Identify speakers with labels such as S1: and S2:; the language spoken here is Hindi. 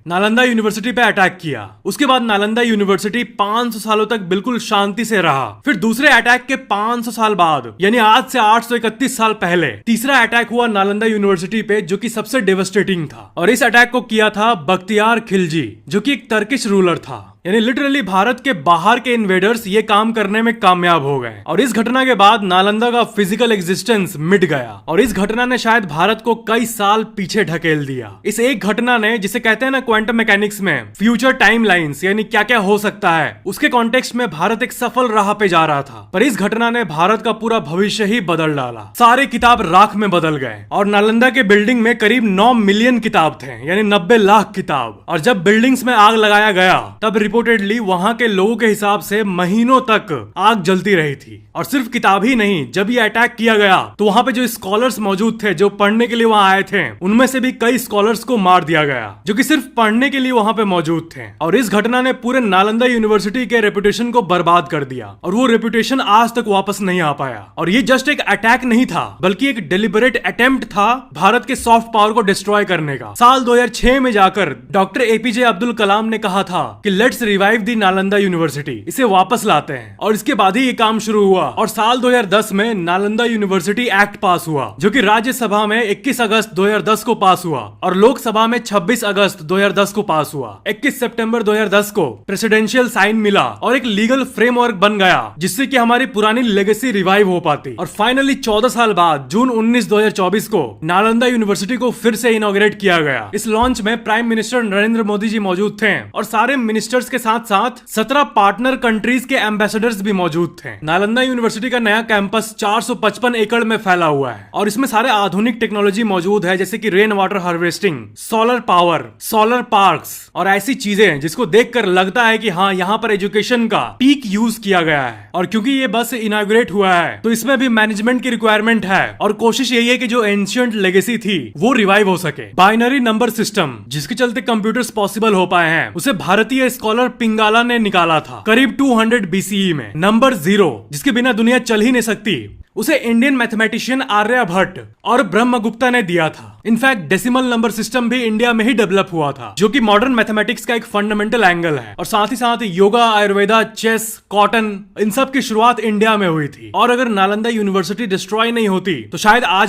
S1: नालंदा यूनिवर्सिटी पे अटैक किया। उसके बाद नालंदा यूनिवर्सिटी 500 सालों तक बिल्कुल शांति से रहा। फिर दूसरे अटैक के 500 साल बाद यानी आज से 831 साल पहले तीसरा अटैक हुआ नालंदा यूनिवर्सिटी पे, जो कि सबसे डेवास्टेटिंग था। और इस अटैक को किया था बख्तियार खिलजी, जो कि एक टर्किश रूलर था। यानी लिटरली भारत के बाहर के इन्वेडर्स ये काम करने में कामयाब हो गए। और इस घटना के बाद नालंदा का फिजिकल एग्जिस्टेंस मिट गया। और इस घटना ने शायद भारत को कई साल पीछे ढकेल दिया। इस एक घटना ने, जिसे कहते हैं ना क्वांटम मैकेनिक्स में फ्यूचर टाइम लाइन्स, यानी क्या क्या हो सकता है, उसके कॉन्टेक्स्ट में भारत एक सफल राह पे जा रहा था। पर इस घटना ने भारत का पूरा भविष्य ही बदल डाला। सारे किताब राख में बदल गए। और नालंदा के बिल्डिंग में करीब 9 मिलियन किताब थे, यानी 90 लाख किताब। और जब बिल्डिंग्स में आग लगाया गया तब रिपोर्टेडली वहां के लोगों के हिसाब से महीनों तक आग जलती रही थी। और सिर्फ किताब ही नहीं, जब ये अटैक किया गया तो वहां पे जो स्कॉलर्स मौजूद थे, जो पढ़ने के लिए वहां आए थे, उनमें से भी कई स्कॉलर्स को मार दिया गया, जो कि सिर्फ पढ़ने के लिए वहां पे मौजूद थे। और इस घटना ने पूरे नालंदा यूनिवर्सिटी के रेपुटेशन को बर्बाद कर दिया। और वो रेपुटेशन आज तक वापस नहीं आ पाया। और ये जस्ट एक अटैक नहीं था, बल्कि एक डेलिबरेट अटेम्प्ट था भारत के सॉफ्ट पावर को डिस्ट्रॉय करने का। साल 2006 में जाकर डॉक्टर एपीजे अब्दुल कलाम ने कहा था कि let's revive the Nalanda university, इसे वापस लाते हैं। और इसके बाद ही ये काम शुरू हुआ। और साल 2010 में नालंदा यूनिवर्सिटी एक्ट पास हुआ, जो कि राज्यसभा में 21 अगस्त 2010 को पास हुआ और लोकसभा में 26 अगस्त 2010 को पास हुआ। 21 सितंबर 2010 को प्रेसिडेंशियल साइन मिला और एक लीगल फ्रेमवर्क बन गया, जिससे कि हमारी पुरानी लेगेसी रिवाइव हो पाती। और फाइनली 14 साल बाद जून 19 2024 को नालंदा यूनिवर्सिटी को फिर से इनॉग्रेट किया गया। इस लॉन्च में प्राइम मिनिस्टर नरेंद्र मोदी जी मौजूद थे और सारे मिनिस्टर्स के साथ साथ 17 पार्टनर कंट्रीज के एम्बेसडर्स भी मौजूद थे। नालंदा यूनिवर्सिटी का नया कैंपस 455 एकड़ में फैला हुआ है और इसमें सारे आधुनिक टेक्नोलॉजी मौजूद है, जैसे कि rain water harvesting, solar power, solar parks और ऐसी चीजें जिसको देखकर लगता है कि हाँ, यहाँ पर एजुकेशन का पीक यूज किया गया है। और क्योंकि ये बस इनॉग्रेट हुआ है तो इसमें भी मैनेजमेंट की रिक्वायरमेंट है और कोशिश यही है कि जो एंशिएंट लेगेसी थी वो रिवाइव हो सके। बाइनरी नंबर सिस्टम, जिसके चलते कंप्यूटर्स पॉसिबल हो पाए हैं, उसे भारतीय स्कॉलर पिंगाला ने निकाला था करीब 200 BCE में। नंबर 0, जिसके बिना दुनिया चल ही नहीं सकती, उसे इंडियन मैथमेटिशियन आर्यभट्ट और ब्रह्मगुप्ता ने दिया था। इनफैक्ट डेसिमल नंबर सिस्टम भी इंडिया में ही डेवलप हुआ था, जो कि मॉडर्न मैथमेटिक्स का एक फंडामेंटल एंगल है। और साथ ही साथ योगा, आयुर्वेदा, चेस, कॉटन, इन सब की शुरुआत इंडिया में हुई थी। और अगर नालंदा यूनिवर्सिटी डिस्ट्रॉय नहीं होती तो शायद आज